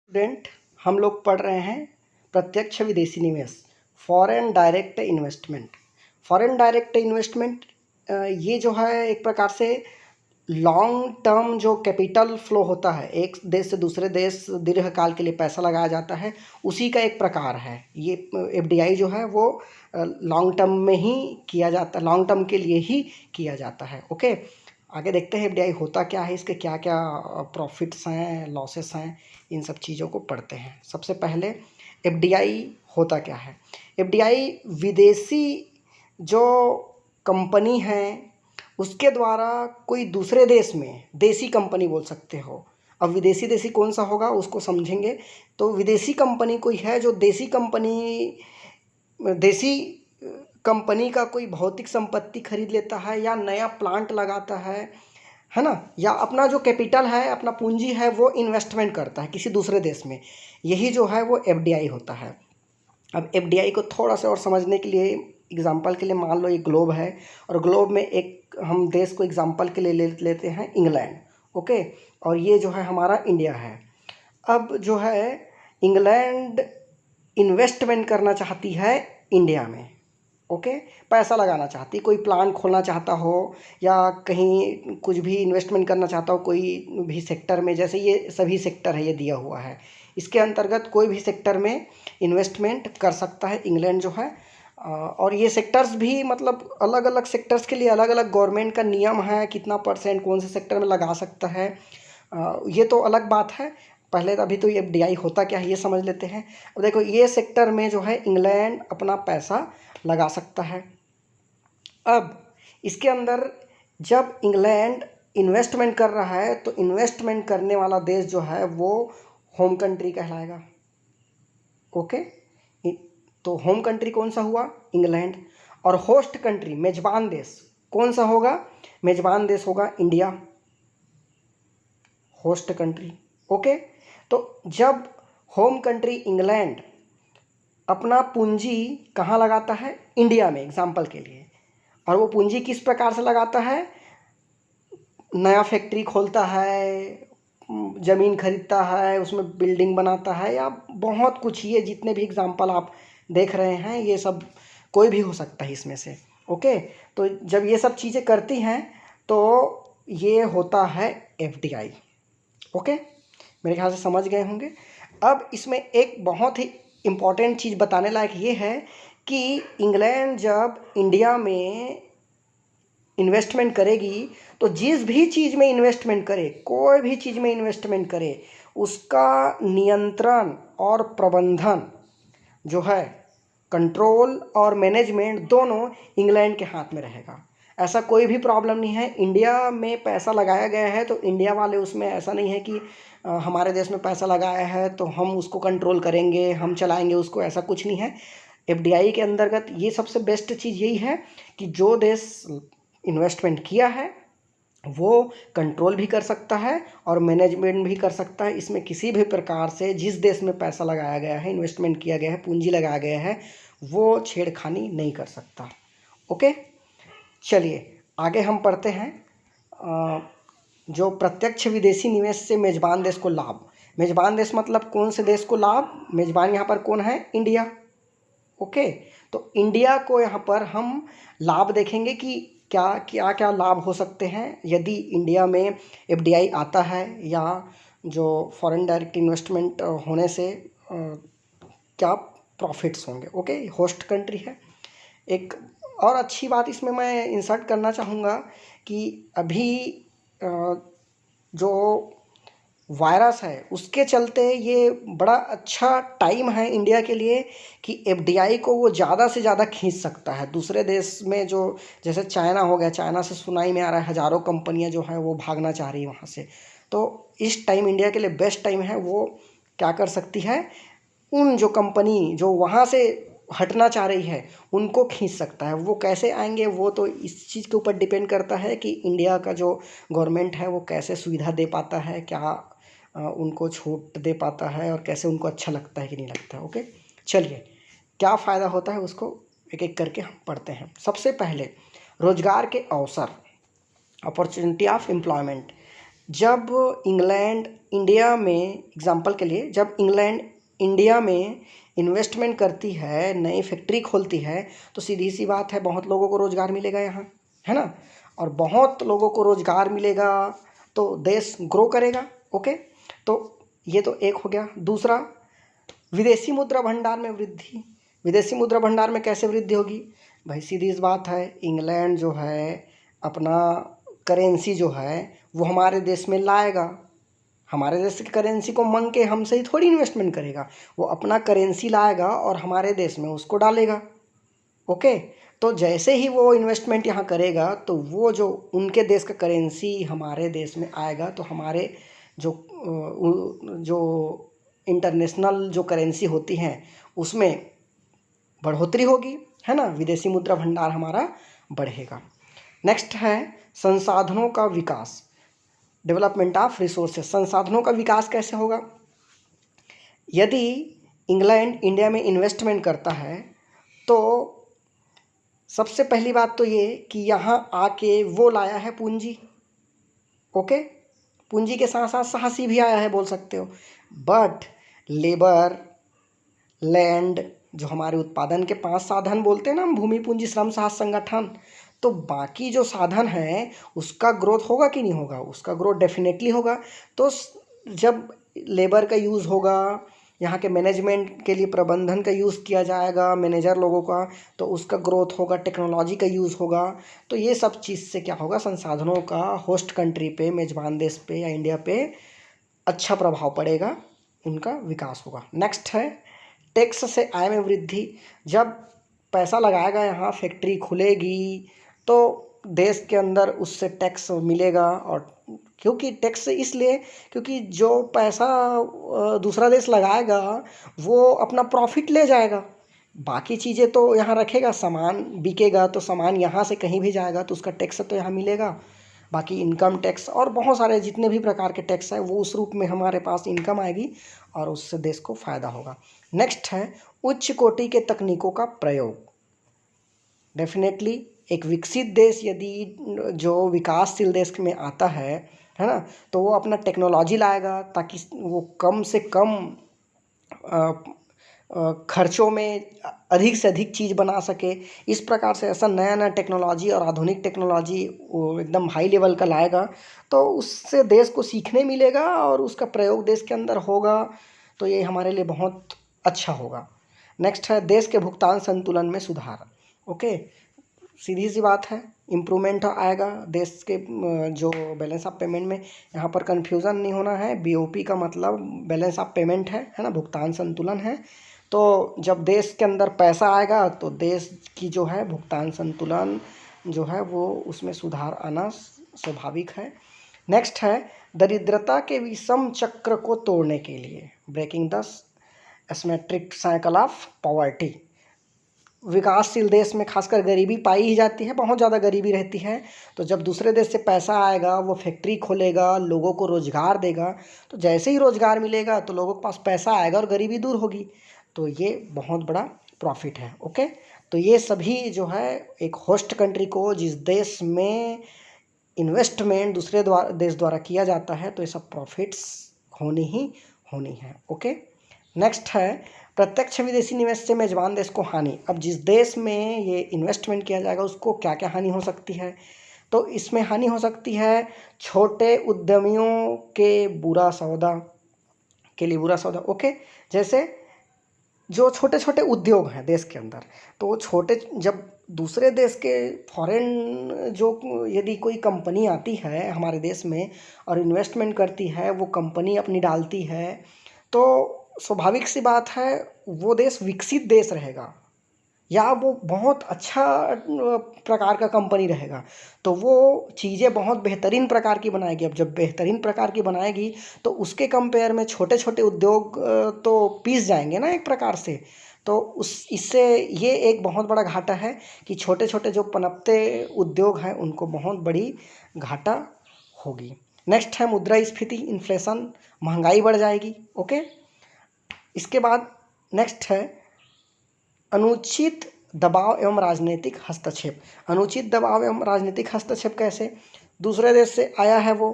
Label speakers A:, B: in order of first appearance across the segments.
A: Student, हम लोग पढ़ रहे हैं प्रत्यक्ष विदेशी निवेश, foreign direct investment. Foreign direct investment ये जो है एक प्रकार से लॉन्ग टर्म जो कैपिटल फ्लो होता है, एक देश से दूसरे देश दीर्घकाल के लिए पैसा लगाया जाता है, उसी का एक प्रकार है। ये एफडीआई जो है वो लॉन्ग टर्म में ही किया जाता है, लॉन्ग टर्म के लिए ही किया जाता है। ओके, आगे देखते हैं एफडीआई होता क्या है, इसके क्या क्या प्रॉफिट्स हैं, लॉसेस हैं, इन सब चीज़ों को पढ़ते हैं। सबसे पहले एफडीआई होता क्या है। एफडीआई विदेशी जो कंपनी है उसके द्वारा कोई दूसरे देश में, देसी कंपनी बोल सकते हो। अब विदेशी देसी कौन सा होगा उसको समझेंगे। तो विदेशी कंपनी कोई है जो देसी कंपनी का कोई भौतिक संपत्ति खरीद लेता है या नया प्लांट लगाता है ना, या अपना जो कैपिटल है, अपना पूंजी है, वो इन्वेस्टमेंट करता है किसी दूसरे देश में, यही जो है वो एफडीआई होता है। अब एफडीआई को थोड़ा सा और समझने के लिए, एग्जांपल के लिए मान लो ये ग्लोब है और ग्लोब में एक हम देश को एग्जांपल के लिए लेते हैं इंग्लैंड। ओके, और ये जो है हमारा इंडिया है। अब जो है इंग्लैंड इन्वेस्टमेंट करना चाहती है इंडिया में। ओके, पैसा लगाना चाहती, कोई प्लान खोलना चाहता हो या कहीं कुछ भी इन्वेस्टमेंट करना चाहता हो कोई भी सेक्टर में, जैसे ये सभी सेक्टर है, ये दिया हुआ है, इसके अंतर्गत कोई भी सेक्टर में इन्वेस्टमेंट कर सकता है इंग्लैंड जो है। और ये सेक्टर्स भी मतलब अलग अलग सेक्टर्स के लिए अलग अलग गवर्नमेंट का नियम है, कितना परसेंट कौन से सेक्टर में लगा सकता है, ये तो अलग बात है। पहले अभी तो ये एफडीआई होता क्या है ये समझ लेते हैं। अब देखो, ये सेक्टर में जो है इंग्लैंड अपना पैसा लगा सकता है। अब इसके अंदर जब इंग्लैंड इन्वेस्टमेंट कर रहा है तो इन्वेस्टमेंट करने वाला देश जो है वो होम कंट्री कहलाएगा। ओके, तो होम कंट्री कौन सा हुआ, इंग्लैंड। और होस्ट कंट्री, मेजबान देश कौन सा होगा, मेजबान देश होगा इंडिया, होस्ट कंट्री। ओके, तो जब होम कंट्री इंग्लैंड अपना पूंजी कहाँ लगाता है, इंडिया में एग्जाम्पल के लिए, और वो पूंजी किस प्रकार से लगाता है, नया फैक्ट्री खोलता है, ज़मीन खरीदता है, उसमें बिल्डिंग बनाता है, या बहुत कुछ, ये जितने भी एग्जाम्पल आप देख रहे हैं ये सब कोई भी हो सकता है इसमें से। ओके, तो जब ये सब चीज़ें करती हैं तो ये होता है एफडीआई। ओके, मेरे ख्याल से समझ गए होंगे। अब इसमें एक बहुत ही इम्पॉर्टेंट चीज़ बताने लायक ये है कि इंग्लैंड जब इंडिया में इन्वेस्टमेंट करेगी तो जिस भी चीज़ में इन्वेस्टमेंट करे, कोई भी चीज़ में इन्वेस्टमेंट करे, उसका नियंत्रण और प्रबंधन जो है, कंट्रोल और मैनेजमेंट दोनों इंग्लैंड के हाथ में रहेगा। ऐसा कोई भी प्रॉब्लम नहीं है। इंडिया में पैसा लगाया गया है तो इंडिया वाले उसमें, ऐसा नहीं है कि हमारे देश में पैसा लगाया है तो हम उसको कंट्रोल करेंगे, हम चलाएंगे उसको, ऐसा कुछ नहीं है। एफडीआई के अंतर्गत ये सबसे बेस्ट चीज़ यही है कि जो देश इन्वेस्टमेंट किया है वो कंट्रोल भी कर सकता है और मैनेजमेंट भी कर सकता है। इसमें किसी भी प्रकार से जिस देश में पैसा लगाया गया है, इन्वेस्टमेंट किया गया है, पूंजी लगाया गया है, वो छेड़खानी नहीं कर सकता। ओके, चलिए आगे हम पढ़ते हैं। जो प्रत्यक्ष विदेशी निवेश से मेजबान देश को लाभ। मेजबान देश मतलब कौन से देश को लाभ, मेजबान यहाँ पर कौन है, इंडिया। ओके, तो इंडिया को यहाँ पर हम लाभ देखेंगे कि क्या क्या क्या लाभ हो सकते हैं यदि इंडिया में एफडीआई आता है, या जो फॉरेन डायरेक्ट इन्वेस्टमेंट होने से क्या प्रॉफिट्स होंगे। ओके, होस्ट कंट्री है। एक और अच्छी बात इसमें मैं इंसर्ट करना चाहूँगा कि अभी जो वायरस है उसके चलते ये बड़ा अच्छा टाइम है इंडिया के लिए कि एफडीआई को वो ज़्यादा से ज़्यादा खींच सकता है दूसरे देश में। जो जैसे चाइना हो गया, चाइना से सुनाई में आ रहा है हज़ारों कंपनियां जो हैं वो भागना चाह रही है वहाँ से। तो इस टाइम इंडिया के लिए बेस्ट टाइम है। वो क्या कर सकती है, उन जो कंपनी जो वहाँ से हटना चाह रही है उनको खींच सकता है। वो कैसे आएंगे वो तो इस चीज़ के ऊपर डिपेंड करता है कि इंडिया का जो गवर्नमेंट है वो कैसे सुविधा दे पाता है, क्या उनको छूट दे पाता है, और कैसे उनको अच्छा लगता है कि नहीं लगता है। ओके, चलिए क्या फ़ायदा होता है उसको एक एक करके हम पढ़ते हैं। सबसे पहले रोजगार के अवसर, अपॉर्चुनिटी ऑफ एम्प्लॉयमेंट। जब इंग्लैंड इंडिया में, एग्जांपल के लिए, जब इंग्लैंड इंडिया में इन्वेस्टमेंट करती है, नई फैक्ट्री खोलती है, तो सीधी सी बात है बहुत लोगों को रोज़गार मिलेगा यहाँ, है ना। और बहुत लोगों को रोज़गार मिलेगा तो देश ग्रो करेगा। ओके, तो ये तो एक हो गया। दूसरा, विदेशी मुद्रा भंडार में वृद्धि। विदेशी मुद्रा भंडार में कैसे वृद्धि होगी भाई? सीधी सी बात है, इंग्लैंड जो है अपना करेंसी जो है वो हमारे देश में लाएगा। हमारे देश की करेंसी को मांग के हमसे ही थोड़ी इन्वेस्टमेंट करेगा, वो अपना करेंसी लाएगा और हमारे देश में उसको डालेगा। ओके, तो जैसे ही वो इन्वेस्टमेंट यहाँ करेगा तो वो जो उनके देश का करेंसी हमारे देश में आएगा, तो हमारे जो इंटरनेशनल जो करेंसी होती हैं उसमें बढ़ोतरी होगी, है ना। विदेशी मुद्रा भंडार हमारा बढ़ेगा। नेक्स्ट है संसाधनों का विकास, डेवलपमेंट ऑफ रिसोर्सेज। संसाधनों का विकास कैसे होगा? यदि इंग्लैंड इंडिया में इन्वेस्टमेंट करता है तो सबसे पहली बात तो ये कि यहाँ आके वो लाया है पूंजी। ओके, पूंजी के साथ साथ साहसी भी आया है बोल सकते हो। बट लेबर, लैंड, जो हमारे उत्पादन के 5 साधन बोलते हैं ना हम, भूमि, पूंजी, श्रम, साहस, संगठन, तो बाकी जो साधन है उसका ग्रोथ होगा कि नहीं होगा? उसका ग्रोथ डेफिनेटली होगा। तो जब लेबर का यूज़ होगा, यहाँ के मैनेजमेंट के लिए प्रबंधन का यूज़ किया जाएगा, मैनेजर लोगों का, तो उसका ग्रोथ होगा, टेक्नोलॉजी का यूज़ होगा। तो ये सब चीज़ से क्या होगा? संसाधनों का होस्ट कंट्री पे, मेजबान देश पे या इंडिया पे अच्छा प्रभाव पड़ेगा, उनका विकास होगा। नेक्स्ट है टैक्स से आय में वृद्धि। जब पैसा लगाएगा यहाँ, फैक्ट्री खुलेगी, तो देश के अंदर उससे टैक्स मिलेगा। और क्योंकि टैक्स इसलिए क्योंकि जो पैसा दूसरा देश लगाएगा वो अपना प्रॉफिट ले जाएगा, बाकी चीज़ें तो यहाँ रखेगा, सामान बिकेगा तो सामान यहाँ से कहीं भी जाएगा तो उसका टैक्स तो यहाँ मिलेगा। बाकी इनकम टैक्स और बहुत सारे जितने भी प्रकार के टैक्स है वो उस रूप में हमारे पास इनकम आएगी और उससे देश को फ़ायदा होगा। नेक्स्ट है उच्च कोटि के तकनीकों का प्रयोग। डेफिनेटली एक विकसित देश यदि जो विकासशील देश में आता है ना, तो वो अपना टेक्नोलॉजी लाएगा ताकि वो कम से कम खर्चों में अधिक से अधिक चीज़ बना सके। इस प्रकार से ऐसा नया नया टेक्नोलॉजी और आधुनिक टेक्नोलॉजी वो एकदम हाई लेवल का लाएगा, तो उससे देश को सीखने मिलेगा और उसका प्रयोग देश के अंदर होगा, तो ये हमारे लिए बहुत अच्छा होगा। नेक्स्ट है देश के भुगतान संतुलन में सुधार। ओके, सीधी सी बात है, इम्प्रूवमेंट आएगा देश के जो बैलेंस ऑफ पेमेंट में। यहाँ पर कन्फ्यूज़न नहीं होना है, BOP का मतलब बैलेंस ऑफ पेमेंट है ना, भुगतान संतुलन है। तो जब देश के अंदर पैसा आएगा तो देश की जो है भुगतान संतुलन जो है वो उसमें सुधार आना स्वाभाविक है। नेक्स्ट है दरिद्रता के विषम चक्र को तोड़ने के लिए, breaking the asymmetric cycle of poverty. विकासशील देश में खासकर गरीबी पाई ही जाती है, बहुत ज़्यादा गरीबी रहती है। तो जब दूसरे देश से पैसा आएगा, वो फैक्ट्री खोलेगा, लोगों को रोज़गार देगा, तो जैसे ही रोज़गार मिलेगा तो लोगों के पास पैसा आएगा और गरीबी दूर होगी, तो ये बहुत बड़ा प्रॉफिट है। ओके, तो ये सभी जो है एक होस्ट कंट्री को, जिस देश में इन्वेस्टमेंट दूसरे देश द्वारा किया जाता है, तो ये सब प्रॉफिट्स होनी ही होनी है। ओके, नेक्स्ट है प्रत्यक्ष विदेशी निवेश से मेजबान देश को हानि। अब जिस देश में ये इन्वेस्टमेंट किया जाएगा उसको क्या क्या हानि हो सकती है? तो इसमें हानि हो सकती है छोटे उद्यमियों के बुरा सौदा के लिए बुरा सौदा। ओके, जैसे जो छोटे छोटे उद्योग हैं देश के अंदर, तो वो छोटे, जब दूसरे देश के फॉरेन जो यदि कोई कंपनी आती है हमारे देश में और इन्वेस्टमेंट करती है, वो कंपनी अपनी डालती है, तो स्वाभाविक सी बात है वो देश विकसित देश रहेगा या वो बहुत अच्छा प्रकार का कंपनी रहेगा, तो वो चीज़ें बहुत बेहतरीन प्रकार की बनाएगी। अब जब बेहतरीन प्रकार की बनाएगी तो उसके कंपेयर में छोटे छोटे उद्योग तो पीस जाएंगे ना एक प्रकार से। तो इससे ये एक बहुत बड़ा घाटा है कि छोटे छोटे जो पनपते उद्योग हैं उनको बहुत बड़ी घाटा होगी। नेक्स्ट है मुद्रास्फीति, इन्फ्लेशन, महंगाई बढ़ जाएगी। ओके, इसके बाद नेक्स्ट है अनुचित दबाव एवं राजनीतिक हस्तक्षेप। अनुचित दबाव एवं राजनीतिक हस्तक्षेप कैसे? दूसरे देश से आया है वो,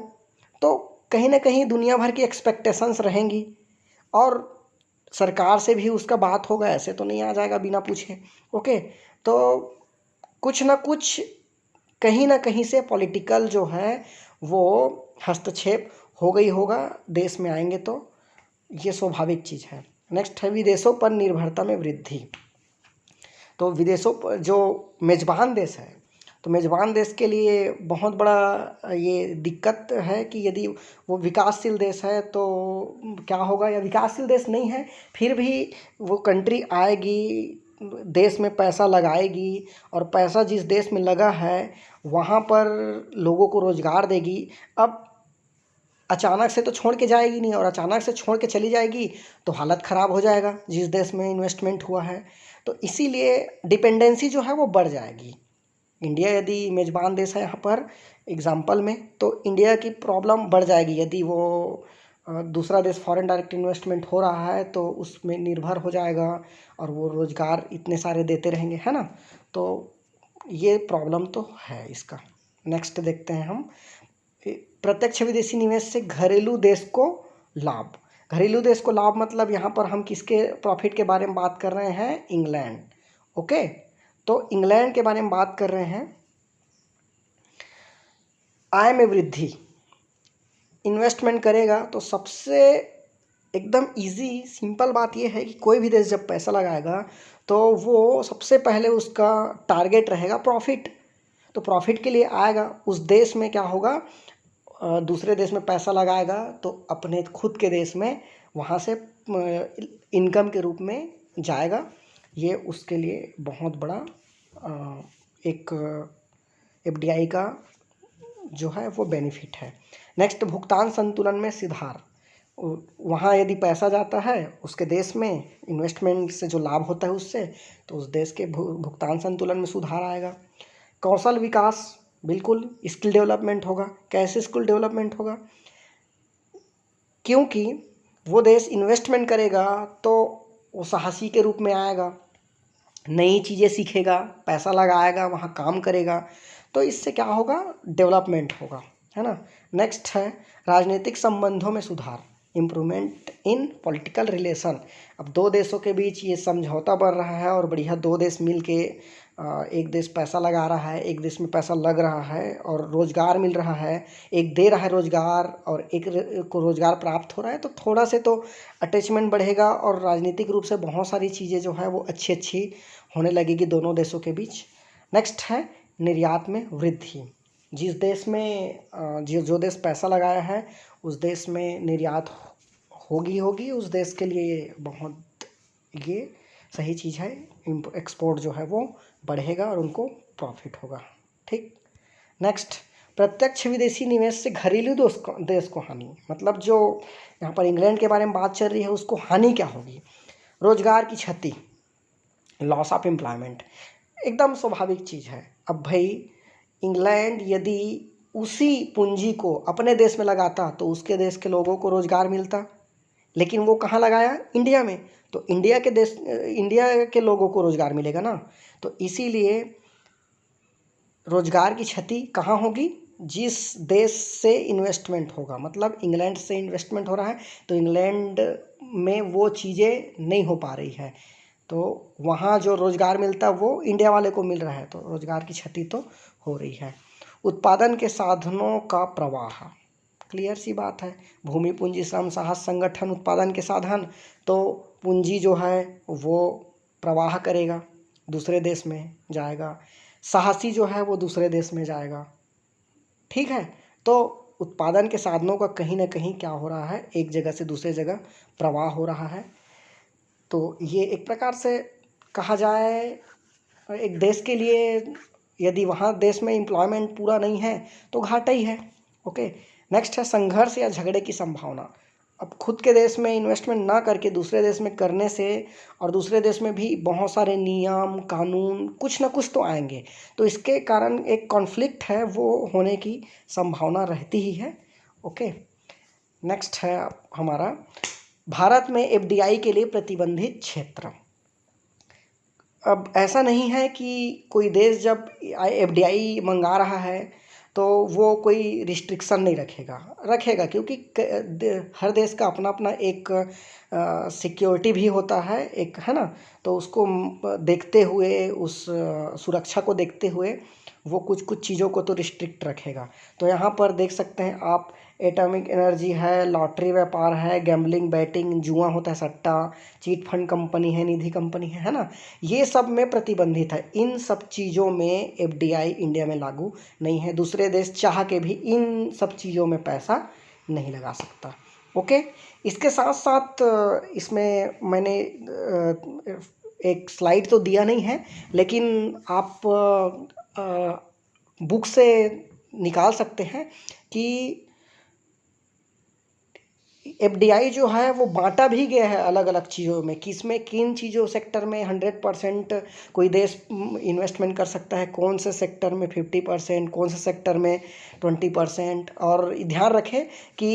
A: तो कहीं ना कहीं दुनिया भर की एक्सपेक्टेशंस रहेंगी और सरकार से भी उसका बात होगा, ऐसे तो नहीं आ जाएगा बिना पूछे। ओके, तो कुछ ना कुछ कहीं ना कहीं से पॉलिटिकल जो है वो हस्तक्षेप हो गई होगा, देश में आएंगे तो ये स्वाभाविक चीज़ है। नेक्स्ट है विदेशों पर निर्भरता में वृद्धि। तो विदेशों पर जो मेज़बान देश है, तो मेज़बान देश के लिए बहुत बड़ा ये दिक्कत है कि यदि वो विकासशील देश है तो क्या होगा, या विकासशील देश नहीं है फिर भी वो कंट्री आएगी, देश में पैसा लगाएगी और पैसा जिस देश में लगा है वहाँ पर लोगों को रोज़गार देगी। अब अचानक से तो छोड़ के जाएगी नहीं, और अचानक से छोड़ के चली जाएगी तो हालत ख़राब हो जाएगा जिस देश में इन्वेस्टमेंट हुआ है। तो इसीलिए डिपेंडेंसी जो है वो बढ़ जाएगी। इंडिया यदि मेज़बान देश है यहाँ पर एग्जाम्पल में, तो इंडिया की प्रॉब्लम बढ़ जाएगी यदि वो दूसरा देश फॉरेन डायरेक्ट इन्वेस्टमेंट हो रहा है तो उसमें निर्भर हो जाएगा और वो रोज़गार इतने सारे देते रहेंगे, है ना। तो ये प्रॉब्लम तो है इसका। नेक्स्ट देखते हैं हम, प्रत्यक्ष विदेशी निवेश से घरेलू देश को लाभ। घरेलू देश को लाभ मतलब यहाँ पर हम किसके प्रॉफिट के बारे में बात कर रहे हैं, इंग्लैंड। ओके, तो इंग्लैंड के बारे में बात कर रहे हैं। आय में वृद्धि, इन्वेस्टमेंट करेगा तो सबसे एकदम इजी सिंपल बात यह है कि कोई भी देश जब पैसा लगाएगा तो वो सबसे पहले उसका टारगेट रहेगा प्रॉफिट। तो प्रॉफिट के लिए आएगा उस देश में, क्या होगा, दूसरे देश में पैसा लगाएगा तो अपने खुद के देश में वहाँ से इनकम के रूप में जाएगा। ये उसके लिए बहुत बड़ा एक एफडीआई का जो है वो बेनिफिट है। नेक्स्ट, भुगतान संतुलन में सुधार। वहाँ यदि पैसा जाता है उसके देश में, इन्वेस्टमेंट से जो लाभ होता है उससे, तो उस देश के भुगतान संतुलन में सुधार आएगा। कौशल विकास, बिल्कुल स्किल डेवलपमेंट होगा। कैसे स्किल डेवलपमेंट होगा, क्योंकि वो देश इन्वेस्टमेंट करेगा तो वो साहसी के रूप में आएगा, नई चीज़ें सीखेगा, पैसा लगाएगा, वहाँ काम करेगा, तो इससे क्या होगा, डेवलपमेंट होगा, है ना। नेक्स्ट है राजनीतिक संबंधों में सुधार, इम्प्रूवमेंट इन पॉलिटिकल रिलेशन। अब दो देशों के बीच ये समझौता बन रहा है और बढ़िया दो देश मिल के एक देश पैसा लगा रहा है, एक देश में पैसा लग रहा है और रोज़गार मिल रहा है, एक दे रहा है रोज़गार और एक को रोज़गार प्राप्त हो रहा है, तो थोड़ा से तो अटैचमेंट बढ़ेगा और राजनीतिक रूप से बहुत सारी चीज़ें जो है वो अच्छी अच्छी होने लगेगी दोनों देशों के बीच। नेक्स्ट है निर्यात में वृद्धि। जिस देश में जो देश पैसा लगाया है उस देश में निर्यात होगी उस देश के लिए बहुत ये सही चीज़ है। एक्सपोर्ट जो है वो बढ़ेगा और उनको प्रॉफिट होगा, ठीक। नेक्स्ट, प्रत्यक्ष विदेशी निवेश से घरेलू देश को हानि, मतलब जो यहाँ पर इंग्लैंड के बारे में बात चल रही है उसको हानि क्या होगी, रोजगार की क्षति, लॉस ऑफ एम्प्लॉयमेंट, एकदम स्वाभाविक चीज़ है। अब भाई इंग्लैंड यदि उसी पूंजी को अपने देश में लगाता तो उसके देश के लोगों को रोज़गार मिलता, लेकिन वो कहाँ लगाया, इंडिया में, तो इंडिया के लोगों को रोज़गार मिलेगा ना। तो इसीलिए रोज़गार की क्षति कहाँ होगी, जिस देश से इन्वेस्टमेंट होगा, मतलब इंग्लैंड से इन्वेस्टमेंट हो रहा है तो इंग्लैंड में वो चीज़ें नहीं हो पा रही है, तो वहाँ जो रोज़गार मिलता है वो इंडिया वाले को मिल रहा है, तो रोज़गार की क्षति तो हो रही है। उत्पादन के साधनों का प्रवाह, क्लियर सी बात है, भूमि पूंजी श्रम साहस संगठन उत्पादन के साधन, तो पूंजी जो है वो प्रवाह करेगा, दूसरे देश में जाएगा, साहसी जो है वो दूसरे देश में जाएगा, ठीक है। तो उत्पादन के साधनों का कहीं ना कहीं क्या हो रहा है, एक जगह से दूसरे जगह प्रवाह हो रहा है। तो ये एक प्रकार से कहा जाए एक देश के लिए यदि वहाँ देश में एम्प्लॉयमेंट पूरा नहीं है तो घाटा ही है। ओके, नेक्स्ट है संघर्ष या झगड़े की संभावना। अब खुद के देश में इन्वेस्टमेंट ना करके दूसरे देश में करने से, और दूसरे देश में भी बहुत सारे नियम कानून कुछ ना कुछ तो आएंगे, तो इसके कारण एक कॉन्फ्लिक्ट है वो होने की संभावना रहती ही है। ओके, नेक्स्ट है हमारा भारत में एफडीआई के लिए प्रतिबंधित क्षेत्र। अब ऐसा नहीं है कि कोई देश जब एफडीआई मंगा रहा है तो वो कोई रिस्ट्रिक्शन नहीं रखेगा क्योंकि हर देश का अपना अपना एक सिक्योरिटी भी होता है, एक है ना। तो उसको देखते हुए, उस सुरक्षा को देखते हुए वो कुछ कुछ चीज़ों को तो रिस्ट्रिक्ट रखेगा। तो यहाँ पर देख सकते हैं आप, एटॉमिक एनर्जी है, लॉटरी व्यापार है, गैम्बलिंग, बैटिंग, जुआ होता है, सट्टा, चीट फंड कंपनी है, निधि कंपनी है ना, ये सब में प्रतिबंधित है। इन सब चीज़ों में एफडीआई इंडिया में लागू नहीं है। दूसरे देश चाह के भी इन सब चीज़ों में पैसा नहीं लगा सकता। ओके, इसके साथ साथ इसमें मैंने एक स्लाइड तो दिया नहीं है, लेकिन आप बुक से निकाल सकते हैं कि एफडीआई जो है वो बांटा भी गया है अलग अलग चीज़ों में, किसमें किन चीज़ों सेक्टर में 100% कोई देश इन्वेस्टमेंट कर सकता है, कौन से सेक्टर में 50%, कौन से सेक्टर में 20%। और ध्यान रखें कि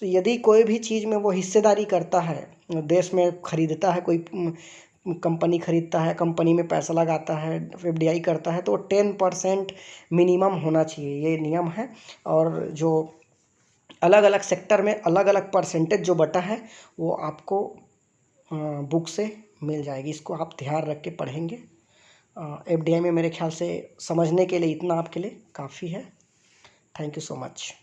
A: यदि कोई भी चीज़ में वो हिस्सेदारी करता है, देश में खरीदता है, कोई कंपनी खरीदता है, कंपनी में पैसा लगाता है, एफडीआई करता है, तो 10% मिनिमम होना चाहिए, ये नियम है। और जो अलग अलग सेक्टर में अलग अलग परसेंटेज जो बटा है वो आपको बुक से मिल जाएगी। इसको आप ध्यान रख के पढ़ेंगे। एफडीआई में मेरे ख्याल से समझने के लिए इतना आपके लिए काफ़ी है। Thank you so much.